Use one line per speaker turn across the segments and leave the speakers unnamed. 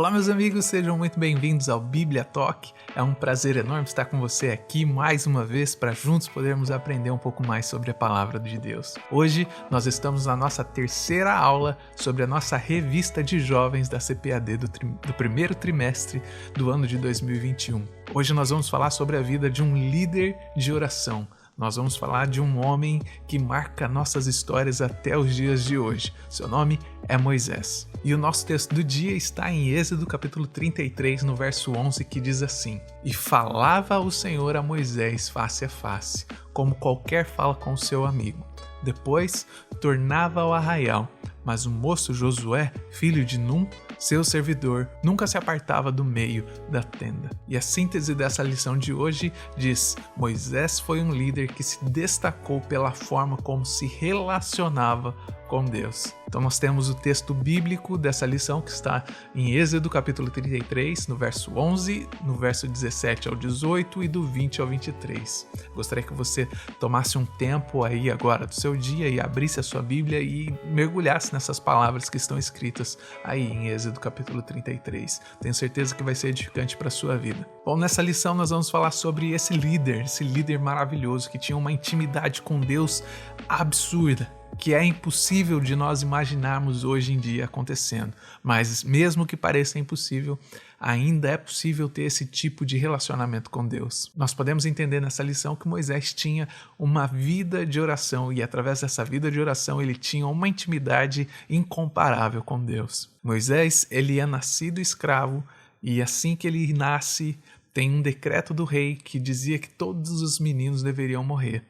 Olá meus amigos, sejam muito bem-vindos ao Bíblia Talk. É um prazer enorme estar com você aqui mais uma vez para juntos podermos aprender um pouco mais sobre a Palavra de Deus. Hoje nós estamos na nossa terceira aula sobre a nossa revista de jovens da CPAD do primeiro trimestre do ano de 2021. Hoje nós vamos falar sobre a vida de um líder de oração. Nós vamos falar de um homem que marca nossas histórias até os dias de hoje. Seu nome é Moisés. E o nosso texto do dia está em Êxodo capítulo 33, no verso 11, que diz assim: E falava o Senhor a Moisés face a face, como qualquer fala com seu amigo. Depois tornava ao arraial, mas o moço Josué, filho de Num, seu servidor, nunca se apartava do meio da tenda. E a síntese dessa lição de hoje diz: Moisés foi um líder que se destacou pela forma como se relacionava com Deus. Então nós temos o texto bíblico dessa lição que está em Êxodo capítulo 33, no verso 11, no verso 17 ao 18 e do 20 ao 23. Gostaria que você tomasse um tempo aí agora do seu dia e abrisse a sua Bíblia e mergulhasse nessas palavras que estão escritas aí em Êxodo capítulo 33. Tenho certeza que vai ser edificante para a sua vida. Bom, nessa lição nós vamos falar sobre esse líder maravilhoso que tinha uma intimidade com Deus absurda, que é impossível de nós imaginarmos hoje em dia acontecendo. Mas mesmo que pareça impossível, ainda é possível ter esse tipo de relacionamento com Deus. Nós podemos entender nessa lição que Moisés tinha uma vida de oração e através dessa vida de oração ele tinha uma intimidade incomparável com Deus. Moisés, ele é nascido escravo e assim que ele nasce, tem um decreto do rei que dizia que todos os meninos deveriam morrer.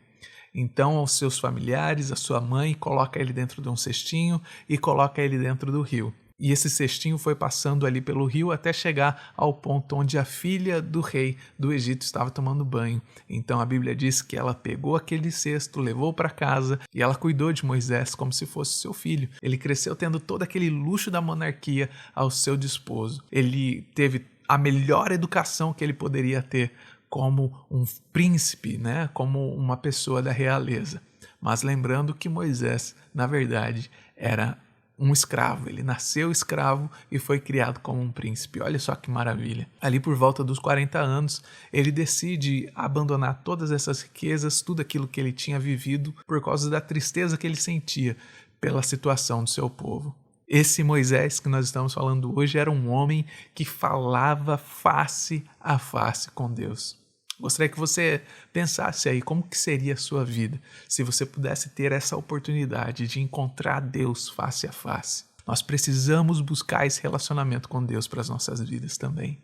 Então, os seus familiares, a sua mãe, coloca ele dentro de um cestinho e coloca ele dentro do rio. E esse cestinho foi passando ali pelo rio até chegar ao ponto onde a filha do rei do Egito estava tomando banho. Então a Bíblia diz que ela pegou aquele cesto, levou para casa e ela cuidou de Moisés como se fosse seu filho. Ele cresceu tendo todo aquele luxo da monarquia ao seu dispor. Ele teve a melhor educação que ele poderia ter como um príncipe, né? Como uma pessoa da realeza. Mas lembrando que Moisés, na verdade, era um escravo. Ele nasceu escravo e foi criado como um príncipe. Olha só que maravilha. Ali por volta dos 40 anos, ele decide abandonar todas essas riquezas, tudo aquilo que ele tinha vivido, por causa da tristeza que ele sentia pela situação do seu povo. Esse Moisés que nós estamos falando hoje era um homem que falava face a face com Deus. Gostaria que você pensasse aí como que seria a sua vida se você pudesse ter essa oportunidade de encontrar Deus face a face. Nós precisamos buscar esse relacionamento com Deus para as nossas vidas também.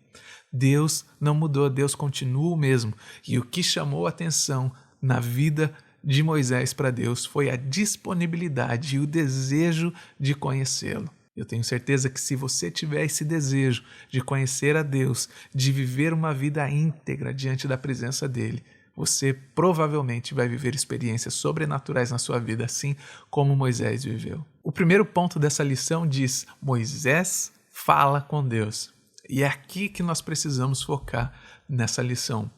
Deus não mudou, Deus continua o mesmo. E o que chamou a atenção na vida de Moisés para Deus foi a disponibilidade e o desejo de conhecê-lo. Eu tenho certeza que se você tiver esse desejo de conhecer a Deus, de viver uma vida íntegra diante da presença dele, você provavelmente vai viver experiências sobrenaturais na sua vida, assim como Moisés viveu. O primeiro ponto dessa lição diz: Moisés fala com Deus. E é aqui que nós precisamos focar nessa lição.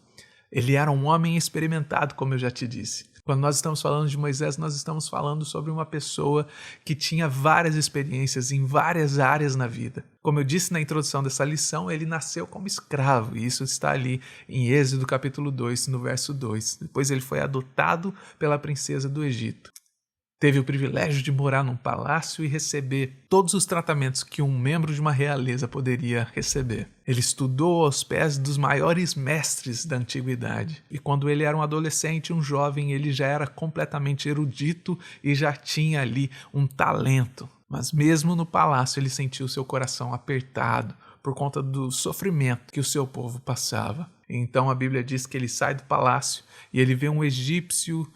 Ele era um homem experimentado, como eu já te disse. Quando nós estamos falando de Moisés, nós estamos falando sobre uma pessoa que tinha várias experiências em várias áreas na vida. Como eu disse na introdução dessa lição, ele nasceu como escravo, e isso está ali em Êxodo capítulo 2, no verso 2. Depois ele foi adotado pela princesa do Egito. Teve o privilégio de morar num palácio e receber todos os tratamentos que um membro de uma realeza poderia receber. Ele estudou aos pés dos maiores mestres da antiguidade. E quando ele era um adolescente, um jovem, ele já era completamente erudito e já tinha ali um talento. Mas mesmo no palácio ele sentiu seu coração apertado por conta do sofrimento que o seu povo passava. Então a Bíblia diz que ele sai do palácio e ele vê um egípcio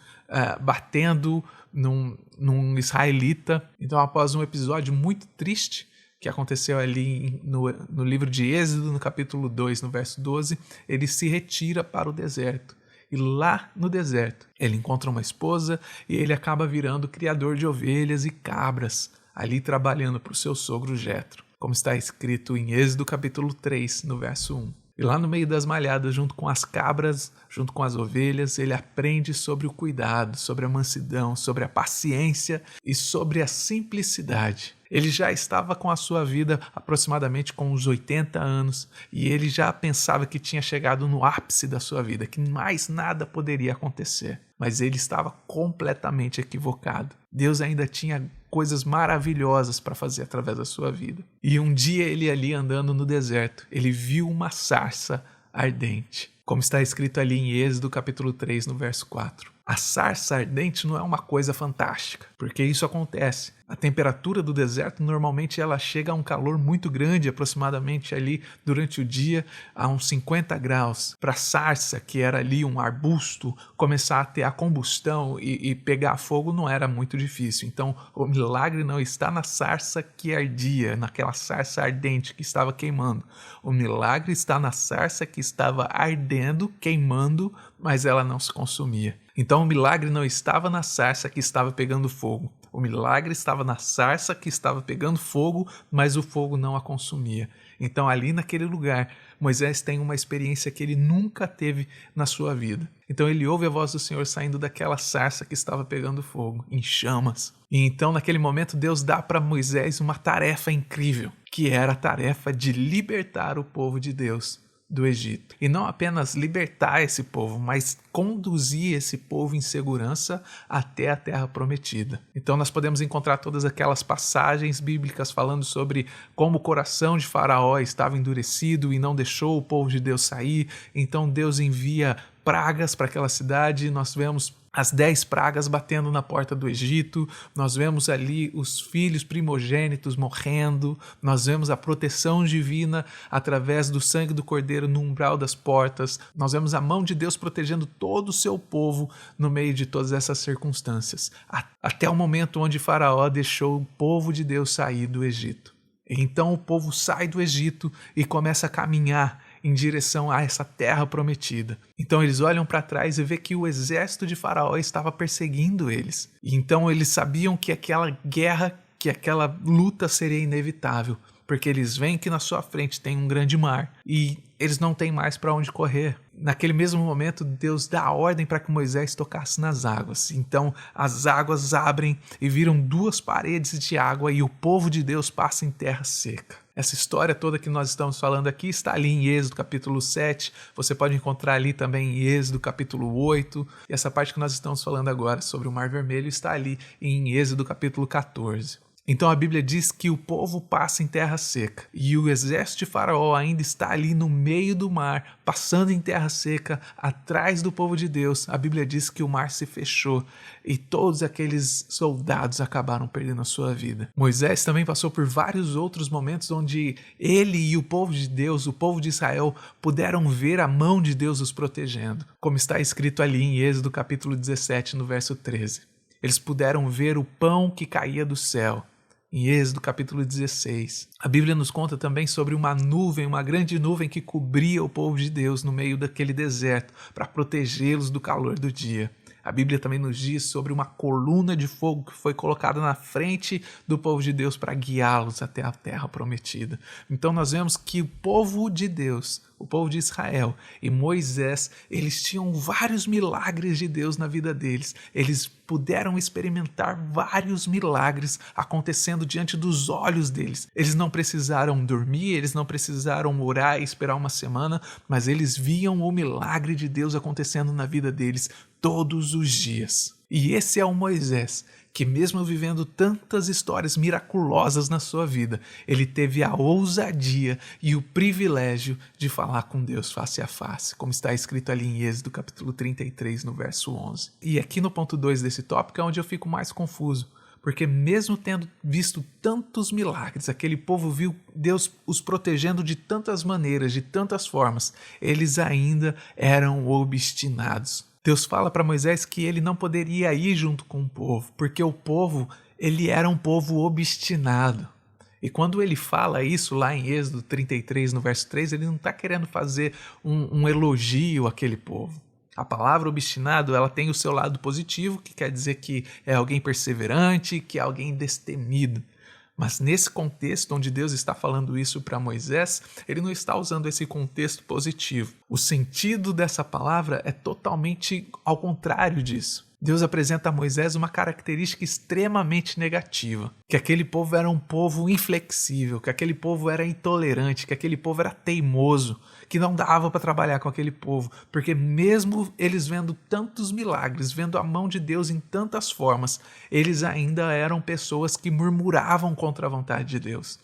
batendo num israelita. Então, após um episódio muito triste que aconteceu ali no livro de Êxodo, no capítulo 2, no verso 12, ele se retira para o deserto. E lá no deserto, ele encontra uma esposa e ele acaba virando criador de ovelhas e cabras, ali trabalhando para o seu sogro Jetro, como está escrito em Êxodo capítulo 3, no verso 1. E lá no meio das malhadas, junto com as cabras, junto com as ovelhas, ele aprende sobre o cuidado, sobre a mansidão, sobre a paciência e sobre a simplicidade. Ele já estava com a sua vida aproximadamente com uns 80 anos e ele já pensava que tinha chegado no ápice da sua vida, que mais nada poderia acontecer. Mas ele estava completamente equivocado. Deus ainda tinha coisas maravilhosas para fazer através da sua vida. E um dia ele ali andando no deserto, ele viu uma sarça ardente, como está escrito ali em Êxodo capítulo 3, no verso 4. A sarça ardente não é uma coisa fantástica, porque isso acontece. A temperatura do deserto normalmente ela chega a um calor muito grande, aproximadamente ali durante o dia a uns 50 graus. Para a sarça, que era ali um arbusto, começar a ter a combustão e pegar fogo não era muito difícil. Então o milagre não está na sarça que ardia, naquela sarça ardente que estava queimando. O milagre está na sarça que estava ardendo, queimando, mas ela não se consumia. Então o milagre não estava na sarça que estava pegando fogo. O milagre estava na sarça que estava pegando fogo, mas o fogo não a consumia. Então ali naquele lugar, Moisés tem uma experiência que ele nunca teve na sua vida. Então ele ouve a voz do Senhor saindo daquela sarça que estava pegando fogo, em chamas. E então naquele momento Deus dá para Moisés uma tarefa incrível, que era a tarefa de libertar o povo de Deus do Egito. E não apenas libertar esse povo, mas conduzir esse povo em segurança até a terra prometida. Então nós podemos encontrar todas aquelas passagens bíblicas falando sobre como o coração de Faraó estava endurecido e não deixou o povo de Deus sair. Então Deus envia pragas para aquela cidade. Nós vemos as 10 pragas batendo na porta do Egito, nós vemos ali os filhos primogênitos morrendo, nós vemos a proteção divina através do sangue do cordeiro no umbral das portas, nós vemos a mão de Deus protegendo todo o seu povo no meio de todas essas circunstâncias, até o momento onde Faraó deixou o povo de Deus sair do Egito. Então o povo sai do Egito e começa a caminhar em direção a essa terra prometida. Então eles olham para trás e vê que o exército de Faraó estava perseguindo eles. E então eles sabiam que aquela guerra, que aquela luta seria inevitável, porque eles veem que na sua frente tem um grande mar e eles não têm mais para onde correr. Naquele mesmo momento, Deus dá a ordem para que Moisés tocasse nas águas. Então as águas abrem e viram 2 paredes de água e o povo de Deus passa em terra seca. Essa história toda que nós estamos falando aqui está ali em Êxodo capítulo 7, você pode encontrar ali também em Êxodo capítulo 8, e essa parte que nós estamos falando agora sobre o Mar Vermelho está ali em Êxodo capítulo 14. Então a Bíblia diz que o povo passa em terra seca e o exército de Faraó ainda está ali no meio do mar, passando em terra seca, atrás do povo de Deus. A Bíblia diz que o mar se fechou e todos aqueles soldados acabaram perdendo a sua vida. Moisés também passou por vários outros momentos onde ele e o povo de Deus, o povo de Israel, puderam ver a mão de Deus os protegendo, como está escrito ali em Êxodo capítulo 17, no verso 13. Eles puderam ver o pão que caía do céu. Em Êxodo capítulo 16, a Bíblia nos conta também sobre uma nuvem, uma grande nuvem que cobria o povo de Deus no meio daquele deserto para protegê-los do calor do dia. A Bíblia também nos diz sobre uma coluna de fogo que foi colocada na frente do povo de Deus para guiá-los até a terra prometida. Então nós vemos que o povo de Deus, o povo de Israel e Moisés, eles tinham vários milagres de Deus na vida deles. Eles puderam experimentar vários milagres acontecendo diante dos olhos deles. Eles não precisaram dormir, eles não precisaram orar e esperar uma semana, mas eles viam o milagre de Deus acontecendo na vida deles todos os dias. E esse é o Moisés, que mesmo vivendo tantas histórias miraculosas na sua vida, ele teve a ousadia e o privilégio de falar com Deus face a face, como está escrito ali em Êxodo capítulo 33, no verso 11. E aqui no ponto 2 desse tópico é onde eu fico mais confuso, porque mesmo tendo visto tantos milagres, aquele povo viu Deus os protegendo de tantas maneiras, de tantas formas, eles ainda eram obstinados. Deus fala para Moisés que ele não poderia ir junto com o povo, porque o povo, ele era um povo obstinado. E quando ele fala isso lá em Êxodo 33, no verso 3, ele não está querendo fazer um elogio àquele povo. A palavra obstinado, ela tem o seu lado positivo, que quer dizer que é alguém perseverante, que é alguém destemido. Mas nesse contexto onde Deus está falando isso para Moisés, ele não está usando esse contexto positivo. O sentido dessa palavra é totalmente ao contrário disso. Deus apresenta a Moisés uma característica extremamente negativa, que aquele povo era um povo inflexível, que aquele povo era intolerante, que aquele povo era teimoso, que não dava para trabalhar com aquele povo, porque mesmo eles vendo tantos milagres, vendo a mão de Deus em tantas formas, eles ainda eram pessoas que murmuravam contra a vontade de Deus.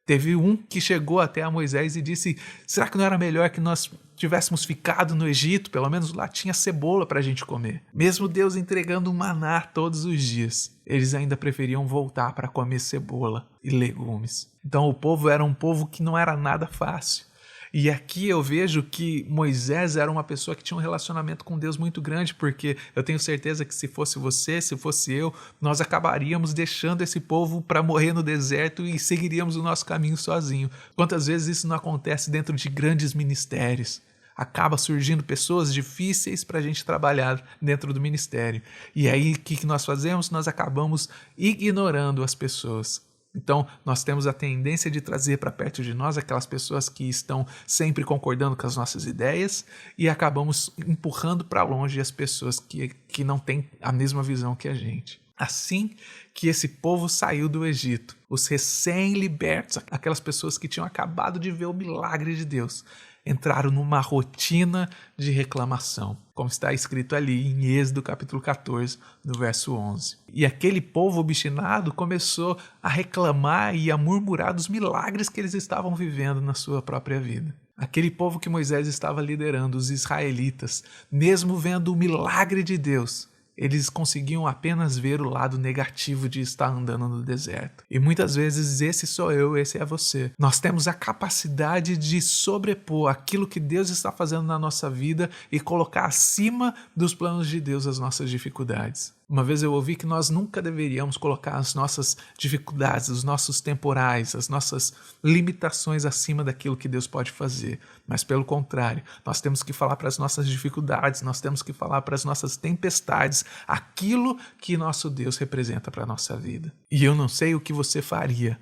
Teve um que chegou até a Moisés e disse: será que não era melhor que nós tivéssemos ficado no Egito? Pelo menos lá tinha cebola para a gente comer. Mesmo Deus entregando um maná todos os dias, eles ainda preferiam voltar para comer cebola e legumes. Então o povo era um povo que não era nada fácil. E aqui eu vejo que Moisés era uma pessoa que tinha um relacionamento com Deus muito grande, porque eu tenho certeza que se fosse você, se fosse eu, nós acabaríamos deixando esse povo para morrer no deserto e seguiríamos o nosso caminho sozinho. Quantas vezes isso não acontece dentro de grandes ministérios? Acaba surgindo pessoas difíceis para a gente trabalhar dentro do ministério. E aí o que nós fazemos? Nós acabamos ignorando as pessoas. Então, nós temos a tendência de trazer para perto de nós aquelas pessoas que estão sempre concordando com as nossas ideias e acabamos empurrando para longe as pessoas que não têm a mesma visão que a gente. Assim que esse povo saiu do Egito, os recém-libertos, aquelas pessoas que tinham acabado de ver o milagre de Deus, entraram numa rotina de reclamação, como está escrito ali em Êxodo capítulo 14, no verso 11. E aquele povo obstinado começou a reclamar e a murmurar dos milagres que eles estavam vivendo na sua própria vida. Aquele povo que Moisés estava liderando, os israelitas, mesmo vendo o milagre de Deus, eles conseguiam apenas ver o lado negativo de estar andando no deserto. E muitas vezes esse sou eu, esse é você. Nós temos a capacidade de sobrepor aquilo que Deus está fazendo na nossa vida e colocar acima dos planos de Deus as nossas dificuldades. Uma vez eu ouvi que nós nunca deveríamos colocar as nossas dificuldades, os nossos temporais, as nossas limitações acima daquilo que Deus pode fazer. Mas pelo contrário, nós temos que falar para as nossas dificuldades, nós temos que falar para as nossas tempestades, aquilo que nosso Deus representa para a nossa vida. E eu não sei o que você faria,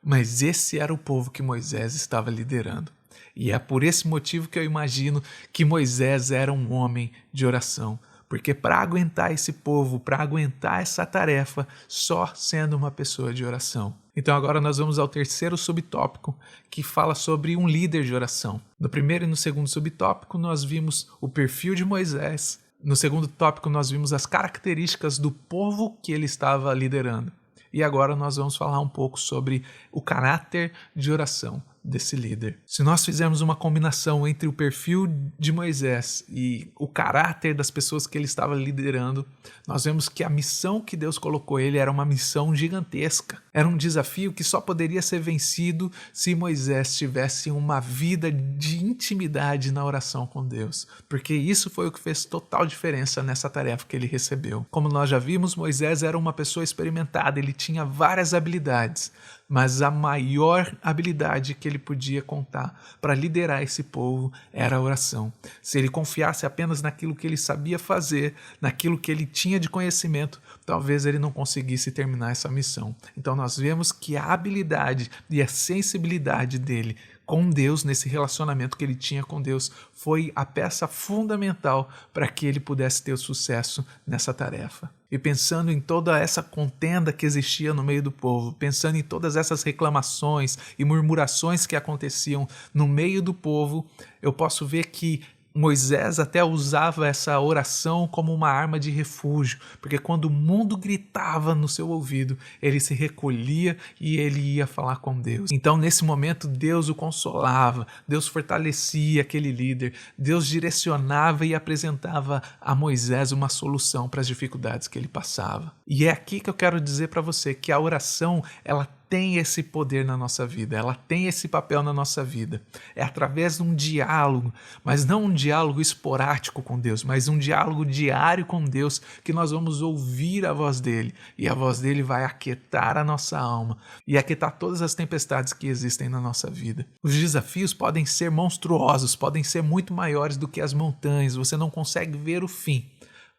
mas esse era o povo que Moisés estava liderando. E é por esse motivo que eu imagino que Moisés era um homem de oração. Porque para aguentar esse povo, para aguentar essa tarefa, só sendo uma pessoa de oração. Então agora nós vamos ao terceiro subtópico, que fala sobre um líder de oração. No primeiro e no segundo subtópico nós vimos o perfil de Moisés. No segundo tópico nós vimos as características do povo que ele estava liderando. E agora nós vamos falar um pouco sobre o caráter de oração desse líder. Se nós fizermos uma combinação entre o perfil de Moisés e o caráter das pessoas que ele estava liderando, nós vemos que a missão que Deus colocou ele era uma missão gigantesca. Era um desafio que só poderia ser vencido se Moisés tivesse uma vida de intimidade na oração com Deus, porque isso foi o que fez total diferença nessa tarefa que ele recebeu. Como nós já vimos, Moisés era uma pessoa experimentada, ele tinha várias habilidades, mas a maior habilidade que ele podia contar para liderar esse povo era a oração. Se ele confiasse apenas naquilo que ele sabia fazer, naquilo que ele tinha de conhecimento, talvez ele não conseguisse terminar essa missão. Então nós vemos que a habilidade e a sensibilidade dele com Deus, nesse relacionamento que ele tinha com Deus, foi a peça fundamental para que ele pudesse ter o sucesso nessa tarefa. E pensando em toda essa contenda que existia no meio do povo, pensando em todas essas reclamações e murmurações que aconteciam no meio do povo, eu posso ver que Moisés até usava essa oração como uma arma de refúgio, porque quando o mundo gritava no seu ouvido, ele se recolhia e ele ia falar com Deus. Então, nesse momento, Deus o consolava, Deus fortalecia aquele líder, Deus direcionava e apresentava a Moisés uma solução para as dificuldades que ele passava. E é aqui que eu quero dizer para você que a oração, ela tem esse poder na nossa vida, ela tem esse papel na nossa vida. É através de um diálogo, mas não um diálogo esporádico com Deus, mas um diálogo diário com Deus, que nós vamos ouvir a voz dele, e a voz dele vai aquietar a nossa alma e aquietar todas as tempestades que existem na nossa vida. Os desafios podem ser monstruosos, podem ser muito maiores do que as montanhas, você não consegue ver o fim,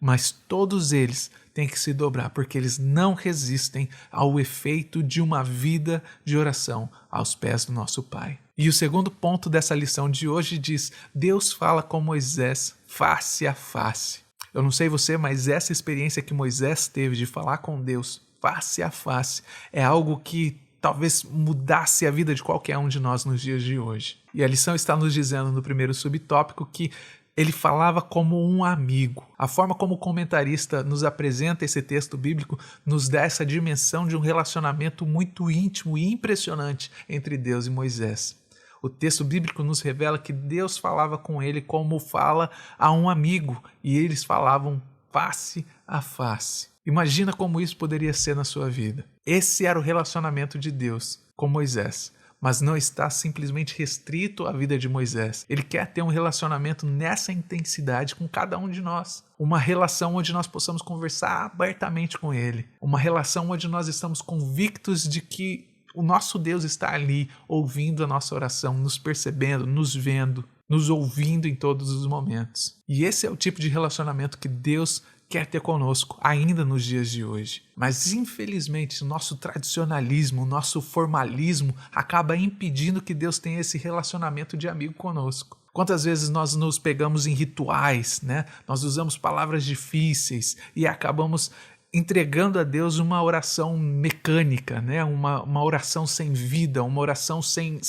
mas todos eles têm que se dobrar, porque eles não resistem ao efeito de uma vida de oração aos pés do nosso Pai. E o segundo ponto dessa lição de hoje diz: Deus fala com Moisés face a face. Eu não sei você, mas essa experiência que Moisés teve de falar com Deus face a face é algo que talvez mudasse a vida de qualquer um de nós nos dias de hoje. E a lição está nos dizendo no primeiro subtópico que ele falava como um amigo. A forma como o comentarista nos apresenta esse texto bíblico nos dá essa dimensão de um relacionamento muito íntimo e impressionante entre Deus e Moisés. O texto bíblico nos revela que Deus falava com ele como fala a um amigo, e eles falavam face a face. Imagina como isso poderia ser na sua vida. Esse era o relacionamento de Deus com Moisés, mas não está simplesmente restrito à vida de Moisés. Ele quer ter um relacionamento nessa intensidade com cada um de nós. Uma relação onde nós possamos conversar abertamente com ele. Uma relação onde nós estamos convictos de que o nosso Deus está ali, ouvindo a nossa oração, nos percebendo, nos vendo, nos ouvindo em todos os momentos. E esse é o tipo de relacionamento que Deus quer ter conosco, ainda nos dias de hoje. Mas, infelizmente, o nosso tradicionalismo, o nosso formalismo acaba impedindo que Deus tenha esse relacionamento de amigo conosco. Quantas vezes nós nos pegamos em rituais, né? Nós usamos palavras difíceis e acabamos entregando a Deus uma oração mecânica, né? Uma oração sem vida, uma oração sem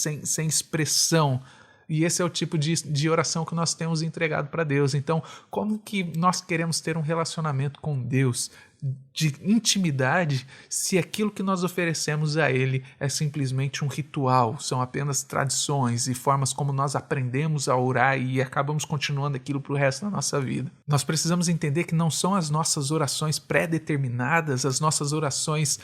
expressão. E esse é o tipo de oração que nós temos entregado para Deus. Então, como que nós queremos ter um relacionamento com Deus de intimidade se aquilo que nós oferecemos a Ele é simplesmente um ritual, são apenas tradições e formas como nós aprendemos a orar e acabamos continuando aquilo para o resto da nossa vida? Nós precisamos entender que não são as nossas orações pré-determinadas, as nossas orações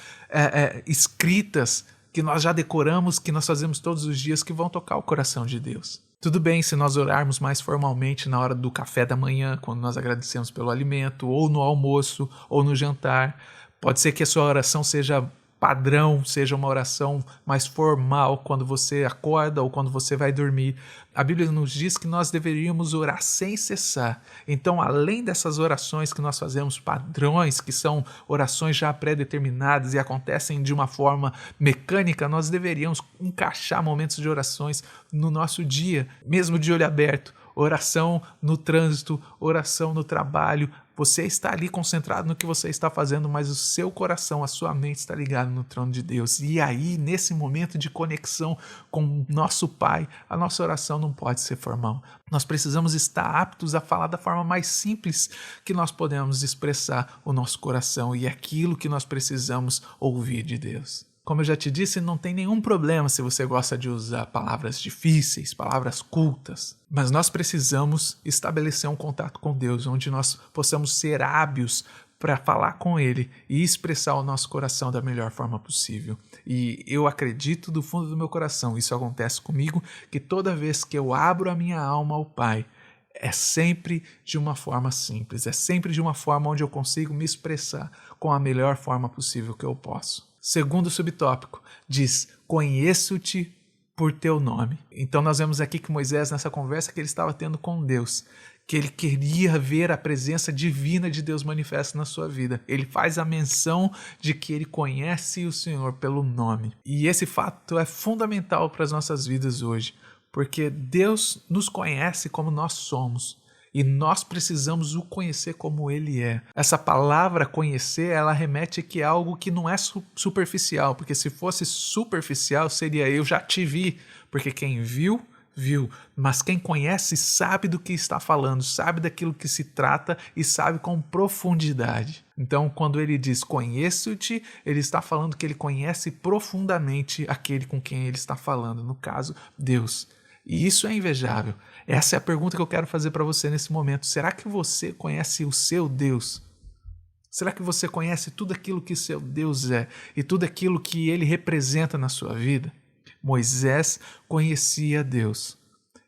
escritas, que nós já decoramos, que nós fazemos todos os dias, que vão tocar o coração de Deus. Tudo bem se nós orarmos mais formalmente na hora do café da manhã, quando nós agradecemos pelo alimento, ou no almoço, ou no jantar. Pode ser que a sua oração seja padrão, seja uma oração mais formal quando você acorda ou quando você vai dormir. A Bíblia nos diz que nós deveríamos orar sem cessar. Então, além dessas orações que nós fazemos padrões, que são orações já pré-determinadas e acontecem de uma forma mecânica, nós deveríamos encaixar momentos de orações no nosso dia, mesmo de olho aberto. Oração no trânsito, oração no trabalho. Você está ali concentrado no que você está fazendo, mas o seu coração, a sua mente está ligado no trono de Deus. E aí, nesse momento de conexão com o nosso Pai, a nossa oração não pode ser formal. Nós precisamos estar aptos a falar da forma mais simples que nós podemos expressar o nosso coração e aquilo que nós precisamos ouvir de Deus. Como eu já te disse, não tem nenhum problema se você gosta de usar palavras difíceis, palavras cultas. Mas nós precisamos estabelecer um contato com Deus, onde nós possamos ser hábeis para falar com Ele e expressar o nosso coração da melhor forma possível. E eu acredito do fundo do meu coração, isso acontece comigo, que toda vez que eu abro a minha alma ao Pai, é sempre de uma forma simples, é sempre de uma forma onde eu consigo me expressar com a melhor forma possível que eu posso. Segundo subtópico, diz: conheço-te por teu nome. Então nós vemos aqui que Moisés, nessa conversa que ele estava tendo com Deus, que ele queria ver a presença divina de Deus manifesta na sua vida. Ele faz a menção de que ele conhece o Senhor pelo nome. E esse fato é fundamental para as nossas vidas hoje, porque Deus nos conhece como nós somos. E nós precisamos o conhecer como Ele é. Essa palavra conhecer, ela remete que é algo que não é superficial, porque se fosse superficial seria eu já te vi, porque quem viu, viu. Mas quem conhece sabe do que está falando, sabe daquilo que se trata e sabe com profundidade. Então, quando ele diz conheço-te, ele está falando que ele conhece profundamente aquele com quem ele está falando, no caso, Deus. E isso é invejável. Essa é a pergunta que eu quero fazer para você nesse momento. Será que você conhece o seu Deus? Será que você conhece tudo aquilo que seu Deus é e tudo aquilo que ele representa na sua vida? Moisés conhecia Deus.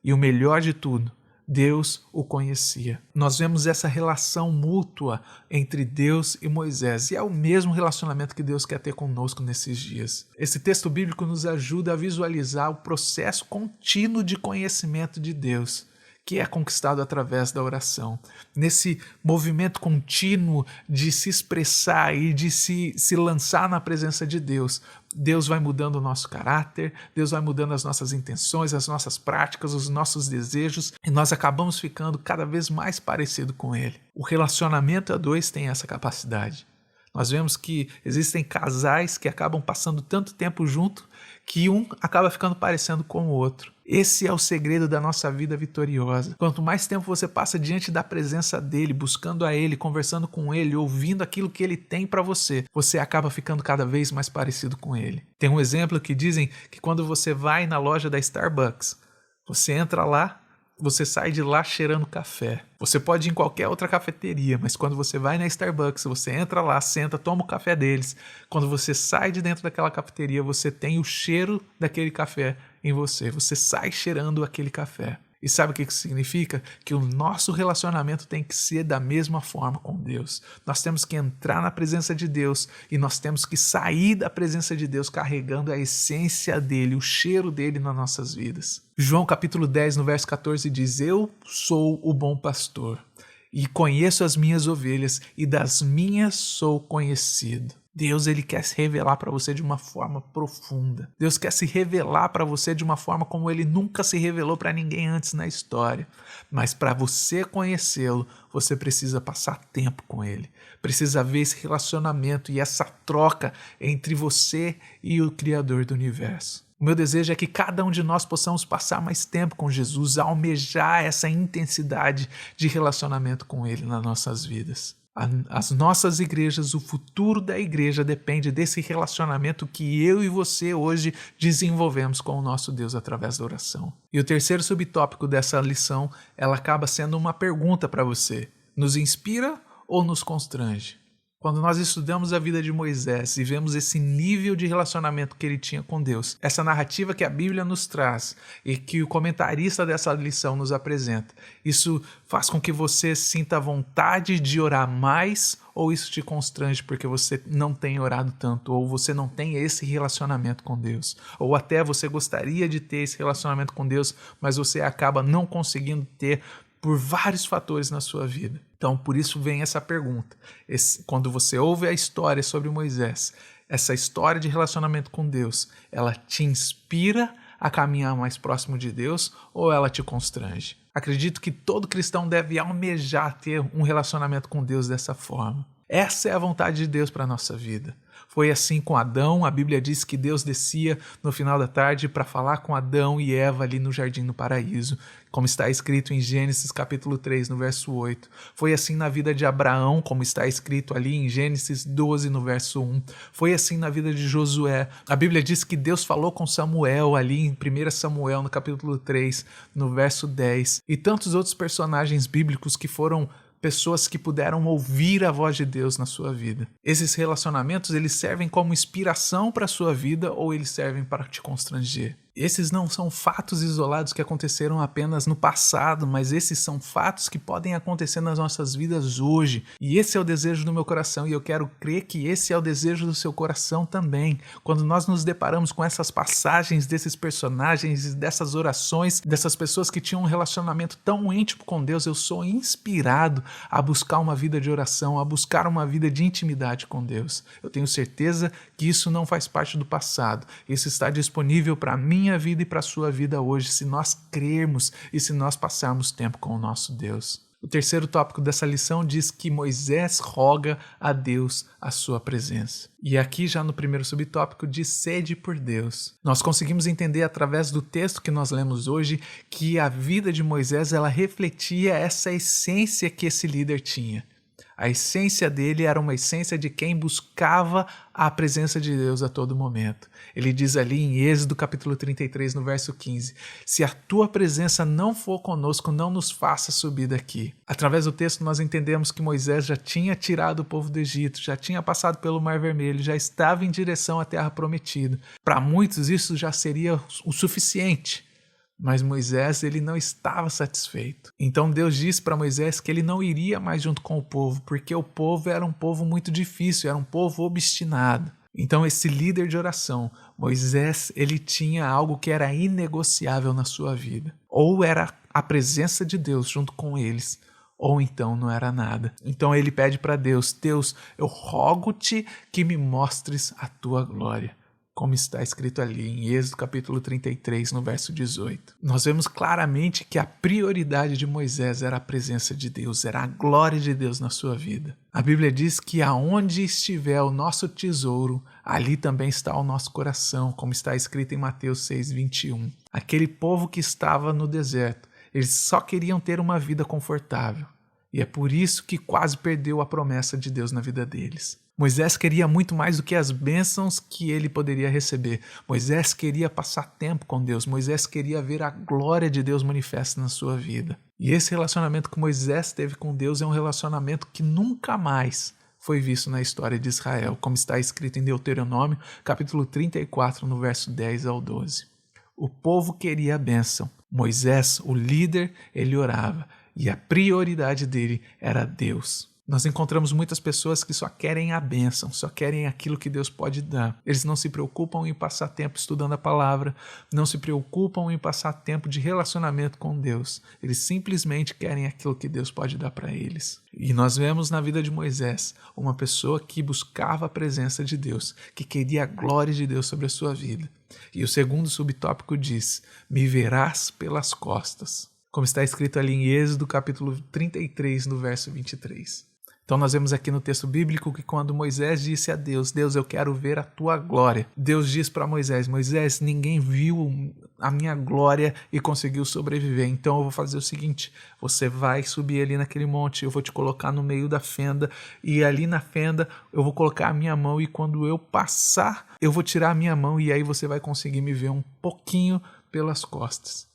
E o melhor de tudo, Deus o conhecia. Nós vemos essa relação mútua entre Deus e Moisés, e é o mesmo relacionamento que Deus quer ter conosco nesses dias. Esse texto bíblico nos ajuda a visualizar o processo contínuo de conhecimento de Deus, que é conquistado através da oração. Nesse movimento contínuo de se expressar e de se lançar na presença de Deus, Deus vai mudando o nosso caráter, Deus vai mudando as nossas intenções, as nossas práticas, os nossos desejos, e nós acabamos ficando cada vez mais parecido com Ele. O relacionamento a dois tem essa capacidade. Nós vemos que existem casais que acabam passando tanto tempo junto que um acaba ficando parecendo com o outro. Esse é o segredo da nossa vida vitoriosa. Quanto mais tempo você passa diante da presença dele, buscando a ele, conversando com ele, ouvindo aquilo que ele tem para você, você acaba ficando cada vez mais parecido com ele. Tem um exemplo que dizem que quando você vai na loja da Starbucks, você entra lá, você sai de lá cheirando café. Você pode ir em qualquer outra cafeteria, mas quando você vai na Starbucks, você entra lá, senta, toma o café deles. Quando você sai de dentro daquela cafeteria, você tem o cheiro daquele café em você. Você sai cheirando aquele café. E sabe o que isso significa? Que o nosso relacionamento tem que ser da mesma forma com Deus. Nós temos que entrar na presença de Deus e nós temos que sair da presença de Deus carregando a essência dele, o cheiro dele nas nossas vidas. João capítulo 10, no verso 14 diz: Eu sou o bom pastor e conheço as minhas ovelhas e das minhas sou conhecido. Deus, ele quer se revelar para você de uma forma profunda. Deus quer se revelar para você de uma forma como ele nunca se revelou para ninguém antes na história. Mas para você conhecê-lo, você precisa passar tempo com ele. Precisa ver esse relacionamento e essa troca entre você e o Criador do universo. O meu desejo é que cada um de nós possamos passar mais tempo com Jesus, almejar essa intensidade de relacionamento com ele nas nossas vidas. As nossas igrejas, o futuro da igreja depende desse relacionamento que eu e você hoje desenvolvemos com o nosso Deus através da oração. E o terceiro subtópico dessa lição, ela acaba sendo uma pergunta para você. Nos inspira ou nos constrange? Quando nós estudamos a vida de Moisés e vemos esse nível de relacionamento que ele tinha com Deus, essa narrativa que a Bíblia nos traz e que o comentarista dessa lição nos apresenta, isso faz com que você sinta vontade de orar mais ou isso te constrange porque você não tem orado tanto ou você não tem esse relacionamento com Deus? Ou até você gostaria de ter esse relacionamento com Deus, mas você acaba não conseguindo ter por vários fatores na sua vida. Então, por isso vem essa pergunta. Quando você ouve a história sobre Moisés, essa história de relacionamento com Deus, ela te inspira a caminhar mais próximo de Deus ou ela te constrange? Acredito que todo cristão deve almejar ter um relacionamento com Deus dessa forma. Essa é a vontade de Deus para a nossa vida. Foi assim com Adão. A Bíblia diz que Deus descia no final da tarde para falar com Adão e Eva ali no jardim do paraíso, como está escrito em Gênesis capítulo 3, no verso 8. Foi assim na vida de Abraão, como está escrito ali em Gênesis 12, no verso 1. Foi assim na vida de Josué. A Bíblia diz que Deus falou com Samuel ali em 1 Samuel, no capítulo 3, no verso 10. E tantos outros personagens bíblicos que foram pessoas que puderam ouvir a voz de Deus na sua vida. Esses relacionamentos, eles servem como inspiração para a sua vida ou eles servem para te constranger? Esses não são fatos isolados que aconteceram apenas no passado, mas esses são fatos que podem acontecer nas nossas vidas hoje. E esse é o desejo do meu coração e eu quero crer que esse é o desejo do seu coração também. Quando nós nos deparamos com essas passagens desses personagens, dessas orações, dessas pessoas que tinham um relacionamento tão íntimo com Deus, eu sou inspirado a buscar uma vida de oração, a buscar uma vida de intimidade com Deus. Eu tenho certeza que isso não faz parte do passado. Isso está disponível para mim, vida e para a sua vida hoje, se nós crermos e se nós passarmos tempo com o nosso Deus. O terceiro tópico dessa lição diz que Moisés roga a Deus a sua presença. E aqui já no primeiro subtópico diz sede por Deus. Nós conseguimos entender através do texto que nós lemos hoje que a vida de Moisés ela refletia essa essência que esse líder tinha. A essência dele era uma essência de quem buscava a presença de Deus a todo momento. Ele diz ali em Êxodo capítulo 33, no verso 15, se a tua presença não for conosco, não nos faça subir daqui. Através do texto nós entendemos que Moisés já tinha tirado o povo do Egito, já tinha passado pelo Mar Vermelho, já estava em direção à terra prometida. Para muitos isso já seria o suficiente. Mas Moisés ele não estava satisfeito. Então Deus disse para Moisés que ele não iria mais junto com o povo, porque o povo era um povo muito difícil, era um povo obstinado. Então esse líder de oração, Moisés, ele tinha algo que era inegociável na sua vida. Ou era a presença de Deus junto com eles, ou então não era nada. Então ele pede para Deus: Deus, eu rogo-te que me mostres a tua glória, como está escrito ali em Êxodo capítulo 33, no verso 18. Nós vemos claramente que a prioridade de Moisés era a presença de Deus, era a glória de Deus na sua vida. A Bíblia diz que aonde estiver o nosso tesouro, ali também está o nosso coração, como está escrito em Mateus 6:21. Aquele povo que estava no deserto, eles só queriam ter uma vida confortável. E é por isso que quase perdeu a promessa de Deus na vida deles. Moisés queria muito mais do que as bênçãos que ele poderia receber. Moisés queria passar tempo com Deus. Moisés queria ver a glória de Deus manifesta na sua vida. E esse relacionamento que Moisés teve com Deus é um relacionamento que nunca mais foi visto na história de Israel, como está escrito em Deuteronômio, capítulo 34, no verso 10 ao 12. O povo queria a bênção. Moisés, o líder, ele orava. E a prioridade dele era Deus. Nós encontramos muitas pessoas que só querem a bênção, só querem aquilo que Deus pode dar. Eles não se preocupam em passar tempo estudando a palavra, não se preocupam em passar tempo de relacionamento com Deus. Eles simplesmente querem aquilo que Deus pode dar para eles. E nós vemos na vida de Moisés uma pessoa que buscava a presença de Deus, que queria a glória de Deus sobre a sua vida. E o segundo subtópico diz: me verás pelas costas, como está escrito ali em Êxodo capítulo 33, no verso 23. Então nós vemos aqui no texto bíblico que quando Moisés disse a Deus: Deus, eu quero ver a tua glória. Deus diz para Moisés: Moisés, ninguém viu a minha glória e conseguiu sobreviver. Então eu vou fazer o seguinte: você vai subir ali naquele monte, eu vou te colocar no meio da fenda, e ali na fenda eu vou colocar a minha mão, e quando eu passar, eu vou tirar a minha mão, e aí você vai conseguir me ver um pouquinho pelas costas.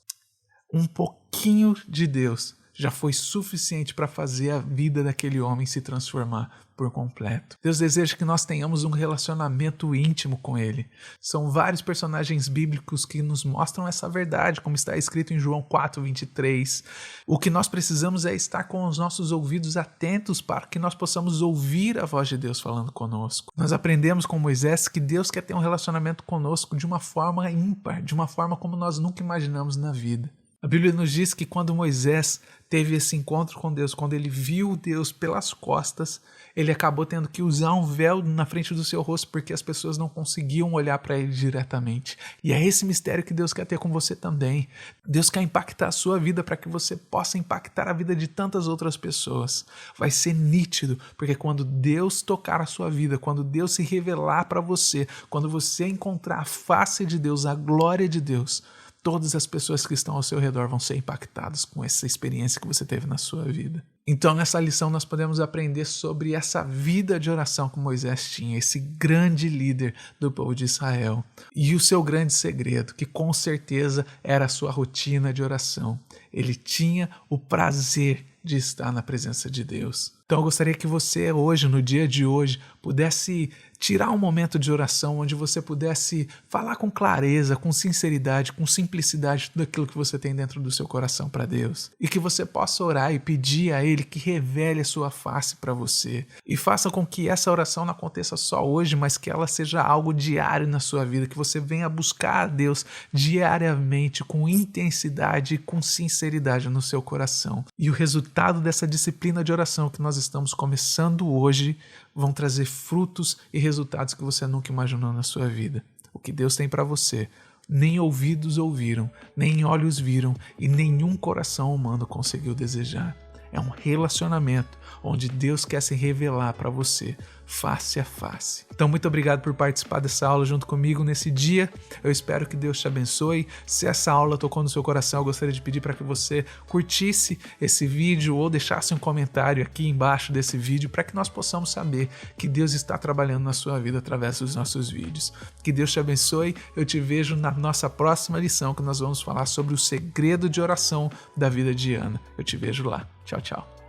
Um pouquinho de Deus já foi suficiente para fazer a vida daquele homem se transformar por completo. Deus deseja que nós tenhamos um relacionamento íntimo com Ele. São vários personagens bíblicos que nos mostram essa verdade, como está escrito em João 4:23. O que nós precisamos é estar com os nossos ouvidos atentos para que nós possamos ouvir a voz de Deus falando conosco. Nós aprendemos com Moisés que Deus quer ter um relacionamento conosco de uma forma ímpar, de uma forma como nós nunca imaginamos na vida. A Bíblia nos diz que quando Moisés teve esse encontro com Deus, quando ele viu Deus pelas costas, ele acabou tendo que usar um véu na frente do seu rosto porque as pessoas não conseguiam olhar para ele diretamente. E é esse mistério que Deus quer ter com você também. Deus quer impactar a sua vida para que você possa impactar a vida de tantas outras pessoas. Vai ser nítido, porque quando Deus tocar a sua vida, quando Deus se revelar para você, quando você encontrar a face de Deus, a glória de Deus, todas as pessoas que estão ao seu redor vão ser impactadas com essa experiência que você teve na sua vida. Então, nessa lição, nós podemos aprender sobre essa vida de oração que Moisés tinha, esse grande líder do povo de Israel. E o seu grande segredo, que com certeza era a sua rotina de oração. Ele tinha o prazer de estar na presença de Deus. Então eu gostaria que você hoje, no dia de hoje, pudesse tirar um momento de oração onde você pudesse falar com clareza, com sinceridade, com simplicidade tudo aquilo que você tem dentro do seu coração para Deus. E que você possa orar e pedir a Ele que revele a sua face para você. E faça com que essa oração não aconteça só hoje, mas que ela seja algo diário na sua vida, que você venha buscar a Deus diariamente, com intensidade e com sinceridade no seu coração. E o resultado dessa disciplina de oração que nós estamos começando hoje vão trazer frutos e resultados que você nunca imaginou na sua vida. O que Deus tem para você, nem ouvidos ouviram, nem olhos viram e nenhum coração humano conseguiu desejar. É um relacionamento onde Deus quer se revelar para você face a face. Então, muito obrigado por participar dessa aula junto comigo nesse dia. Eu espero que Deus te abençoe. Se essa aula tocou no seu coração, eu gostaria de pedir para que você curtisse esse vídeo ou deixasse um comentário aqui embaixo desse vídeo para que nós possamos saber que Deus está trabalhando na sua vida através dos nossos vídeos. Que Deus te abençoe. Eu te vejo na nossa próxima lição, que nós vamos falar sobre o segredo de oração da vida de Ana. Eu te vejo lá. Tchau, tchau.